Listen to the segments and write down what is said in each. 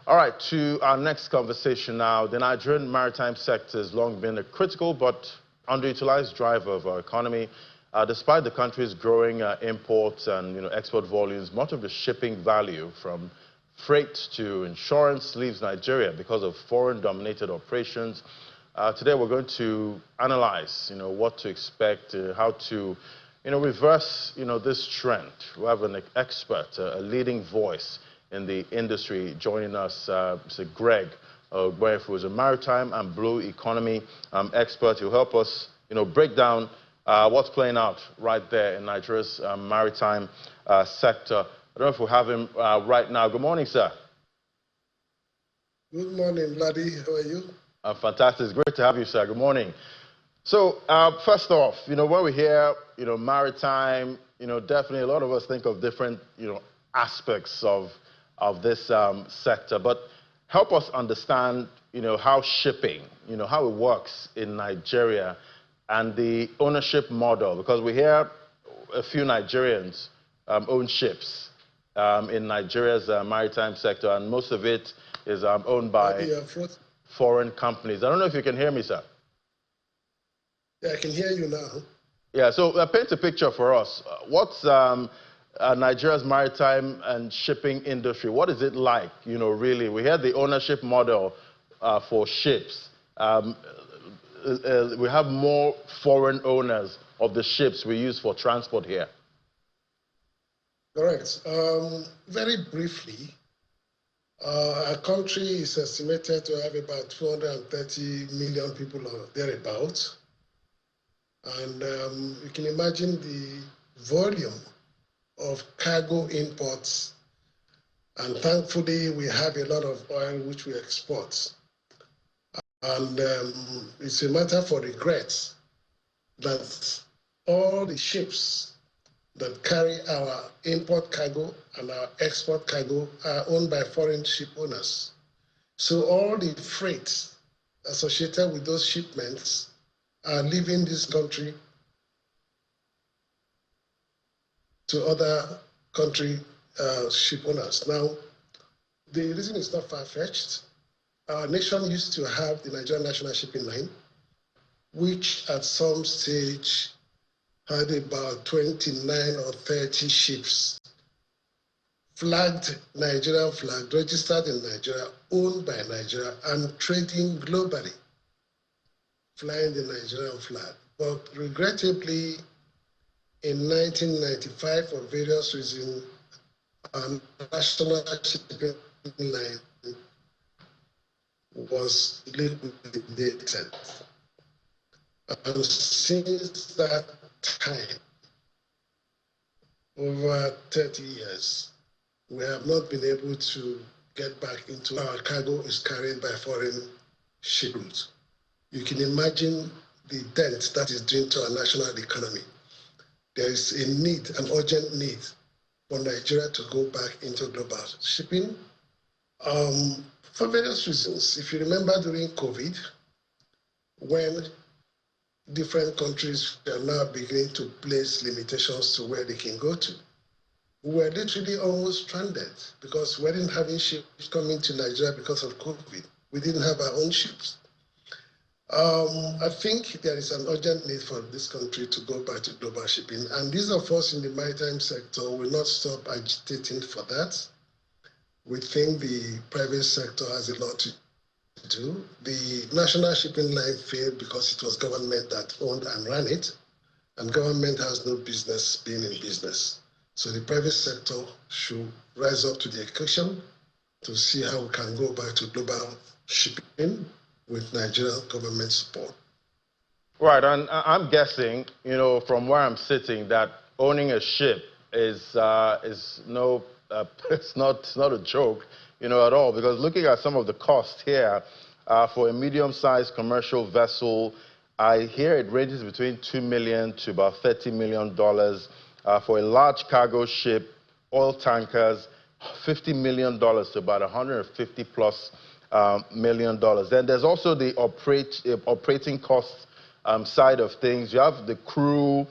All right, to our next conversation now. The Nigerian maritime sector has long been a critical but underutilized driver of our economy. Despite the country's growing imports and export volumes, much of the shipping value from freight to insurance leaves Nigeria because of foreign-dominated operations. Today we're going to analyze, what to expect, how to, reverse, this trend. We have an expert, a leading voice in the industry joining us, Mr. Greg Ogbeifun, who is a maritime and blue economy expert. He'll help us, break down what's playing out right there in Nigeria's maritime sector. I don't know if we have him right now. Good morning, sir. Good morning, Vladi. How are you? Fantastic. It's great to have you, sir. Good morning. So, first off, when we hear, maritime, definitely a lot of us think of different, aspects of this sector. But help us understand, how shipping, how it works in Nigeria and the ownership model, because we hear a few Nigerians own ships in Nigeria's maritime sector, and most of it is owned by foreign companies. I don't know if you can hear me, sir. Yeah, I can hear you now. Yeah, so paint a picture for us. What's Nigeria's maritime and shipping industry? What is it like, really? We had the ownership model for ships. We have more foreign owners of the ships we use for transport here. Correct. Very briefly, our country is estimated to have about 230 million people or thereabouts. And you can imagine the volume of cargo imports. And thankfully, we have a lot of oil which we export. And it's a matter for regret that all the ships that carry our import cargo and our export cargo are owned by foreign ship owners. So all the freight associated with those shipments are leaving this country to other country ship owners. Now, the reason is not far-fetched. Our nation used to have the Nigerian National Shipping Line, which at some stage had about 29 or 30 ships, flagged Nigerian flag, registered in Nigeria, owned by Nigeria, and trading globally, flying the Nigerian flag. But regrettably, in 1995, for various reasons, our national shipping line was liquidated. And since that time, over 30 years, we have not been able to get back into our cargo is carried by foreign ship routes. You can imagine the dent that is doing to our national economy. There is a need, an urgent need for Nigeria to go back into global shipping for various reasons. If you remember during COVID, when different countries are now beginning to place limitations to where they can go to, we were literally almost stranded because we weren't having ships coming to Nigeria because of COVID. We didn't have our own ships. I think there is an urgent need for this country to go back to global shipping. And these of us in the maritime sector will not stop agitating for that. We think the private sector has a lot to do. The national shipping line failed because it was government that owned and ran it. And government has no business being in business. So the private sector should rise up to the occasion to see how we can go back to global shipping with Nigerian government support. Right, and I'm guessing, from where I'm sitting, that owning a ship is no, it's not a joke, at all. Because looking at some of the costs here for a medium-sized commercial vessel, I hear it ranges between $2 million to about $30 million. For a large cargo ship, oil tankers, $50 million to about 150 plus $million. Then there's also the operating cost side of things. You have the crew,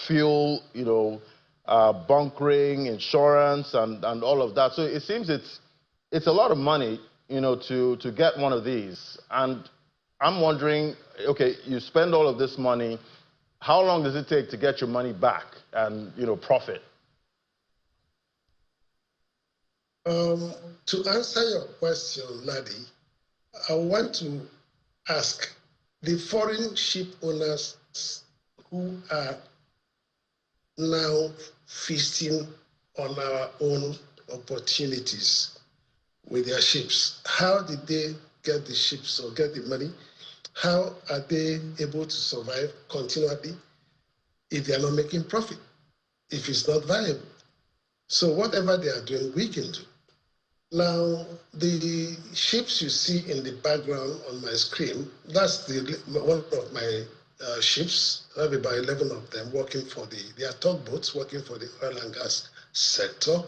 fuel, bunkering, insurance, and all of that. So it seems it's it's a lot of money, to get one of these. And I'm wondering, okay, you spend all of this money, how long does it take to get your money back and, profit? To answer your question, Ladi, I want to ask the foreign ship owners who are now feasting on our own opportunities with their ships. How did they get the ships or get the money? How are they able to survive continually if they are not making profit, if it's not viable? So whatever they are doing, we can do. Now, the ships you see in the background on my screen, that's one of my ships. I have about 11 of them working for they are tugboats working for the oil and gas sector.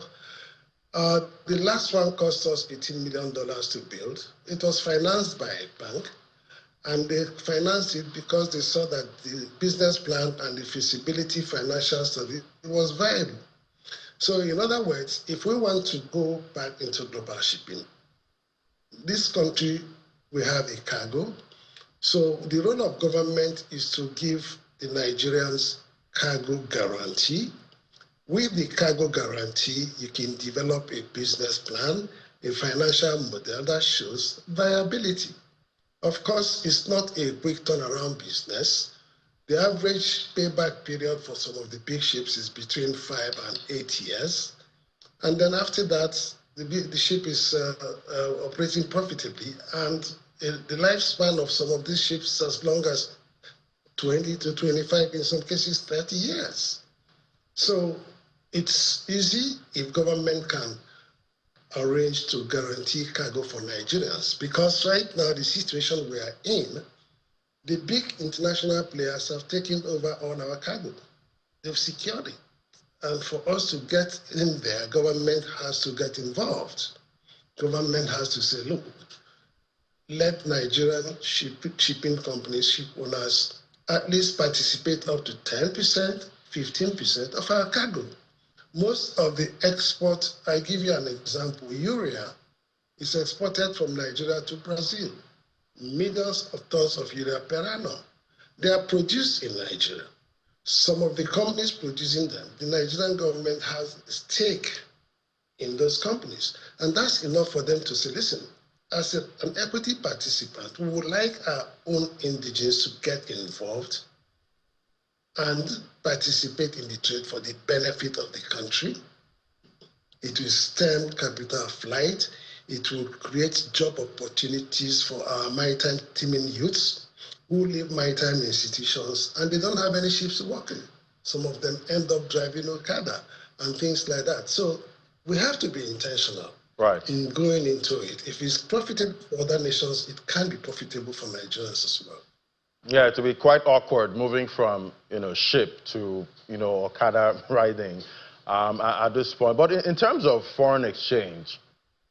The last one cost us $18 million to build. It was financed by a bank, and they financed it because they saw that the business plan and the feasibility financial study was viable. So in other words, if we want to go back into global shipping, this country, we have a cargo. So the role of government is to give the Nigerians cargo guarantee. With the cargo guarantee, you can develop a business plan, a financial model that shows viability. Of course, it's not a quick turnaround business. The average payback period for some of the big ships is between 5 and 8 years. And then after that, the ship is operating profitably. And the lifespan of some of these ships is as long as 20 to 25, in some cases 30 years. So it's easy if government can arrange to guarantee cargo for Nigerians. Because right now, the situation we are in, the big international players have taken over all our cargo. They've secured it. And for us to get in there, government has to get involved. Government has to say, look, let Nigerian shipping companies, ship owners, at least participate up to 10%, 15% of our cargo. Most of the export, I give you an example, urea is exported from Nigeria to Brazil. Millions of tons of urea per annum. They are produced in Nigeria. Some of the companies producing them, the Nigerian government has a stake in those companies. And that's enough for them to say, listen, as an equity participant, we would like our own indigenes to get involved and participate in the trade for the benefit of the country. It will stem capital flight. It will create job opportunities for our maritime teaming youths who leave maritime institutions and they don't have any ships to work in. Some of them end up driving Okada and things like that. So we have to be intentional in going into it. If it's profitable for other nations, it can be profitable for Nigerians as well. Yeah, it will be quite awkward moving from, ship to, Okada riding at this point. But in terms of foreign exchange,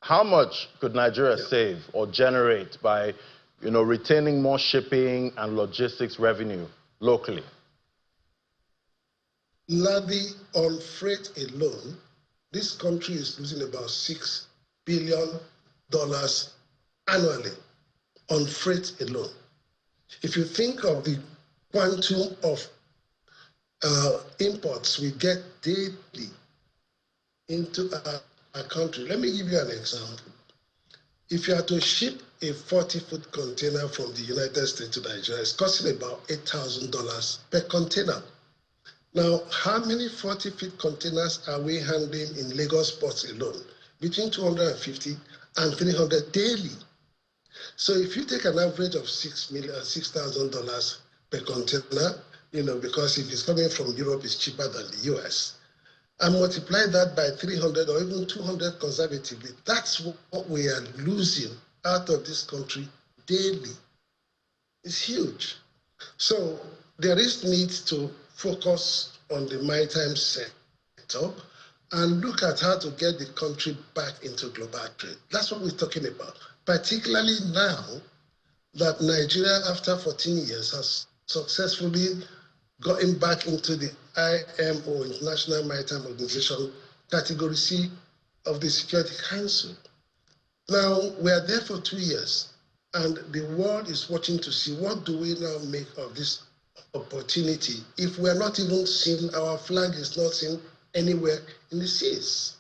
how much could Nigeria save or generate by, retaining more shipping and logistics revenue locally? Ladi, on freight alone, this country is losing about $6 billion annually on freight alone. If you think of the quantum of imports we get daily into our country, let me give you an example. If you are to ship a 40-foot container from the United States to Nigeria, it's costing about $8,000 per container. Now, how many 40-foot containers are we handling in Lagos ports alone? Between 250 and 300 daily. So if you take an average of $6,000 per container, because if it's coming from Europe, it's cheaper than the US, and multiply that by 300 or even 200 conservatively, that's what we are losing out of this country daily. It's huge. So there is need to focus on the maritime sector and look at how to get the country back into global trade. That's what we're talking about, particularly now that Nigeria, after 14 years, has successfully gotten back into the IMO, International Maritime Organization, Category C of the Security Council. Now, we are there for 2 years, and the world is watching to see what do we now make of this opportunity if we are not even seen, our flag is not seen anywhere in the seas.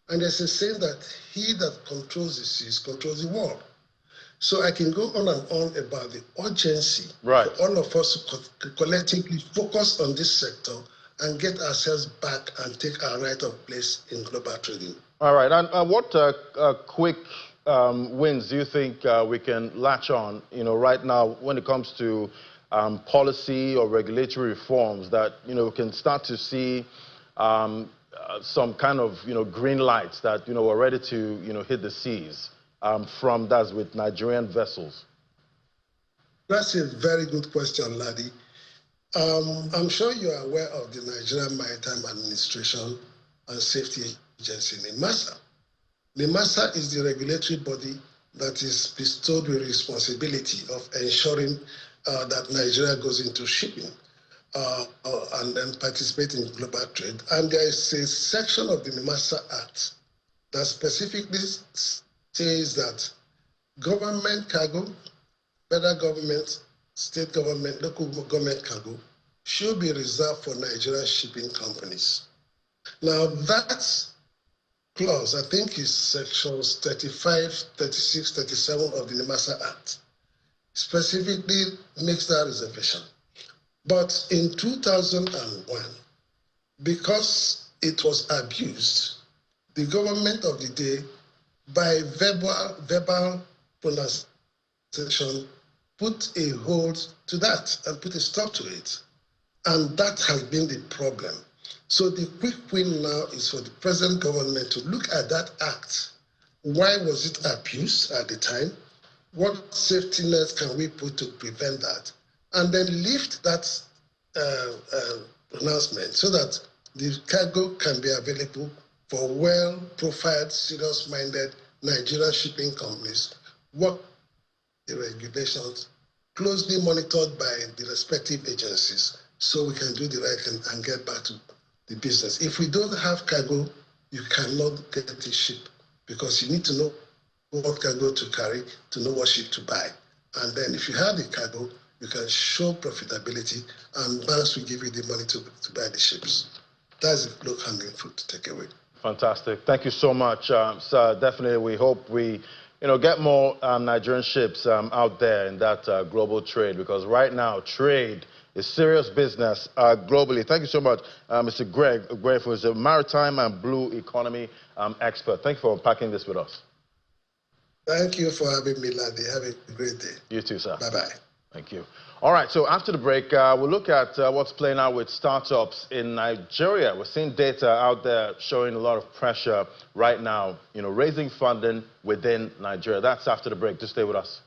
And there's a saying that he that controls the seas controls the world. So I can go on and on about the urgency for all of us to collectively focus on this sector and get ourselves back and take our right of place in global trading. All right. And what quick wins do you think we can latch on, right now when it comes to policy or regulatory reforms that, we can start to see some kind of, green lights that, we're ready to, hit the seas from that's with Nigerian vessels? That's a very good question, Ladi. I'm sure you are aware of the Nigerian Maritime Administration and Safety Agency, NIMASA. NIMASA is the regulatory body that is bestowed with responsibility of ensuring that Nigeria goes into shipping and then participate in global trade. And there is a section of the NIMASA Act that specifically says that government cargo, federal government, state government, local government cargo should be reserved for Nigerian shipping companies. Now that clause, I think, is sections 35, 36, 37 of the NIMASA Act, specifically makes that reservation. But in 2001, because it was abused, the government of the day, by verbal pronunciation, put a hold to that and put a stop to it. And that has been the problem. So the quick win now is for the present government to look at that act. Why was it abused at the time? What safety nets can we put to prevent that? And then lift that pronouncement so that the cargo can be available for well-profiled, serious-minded Nigerian shipping companies, work the regulations, closely monitored by the respective agencies, so we can do the right thing and get back to the business. If we don't have cargo, you cannot get a ship because you need to know what cargo to carry to know what ship to buy. And then if you have the cargo, you can show profitability, and banks will give you the money to buy the ships. That's the low-hanging fruit to take away. Fantastic. Thank you so much, sir. Definitely, we hope we, get more Nigerian ships out there in that global trade, because right now, trade is serious business globally. Thank you so much, Mr. Greg Ogbeifun, who is a maritime and blue economy expert. Thank you for unpacking this with us. Thank you for having me, Ladi. Have a great day. You too, sir. Bye-bye. Thank you. All right, so after the break, we'll look at what's playing out with startups in Nigeria. We're seeing data out there showing a lot of pressure right now, raising funding within Nigeria. That's after the break. Just stay with us.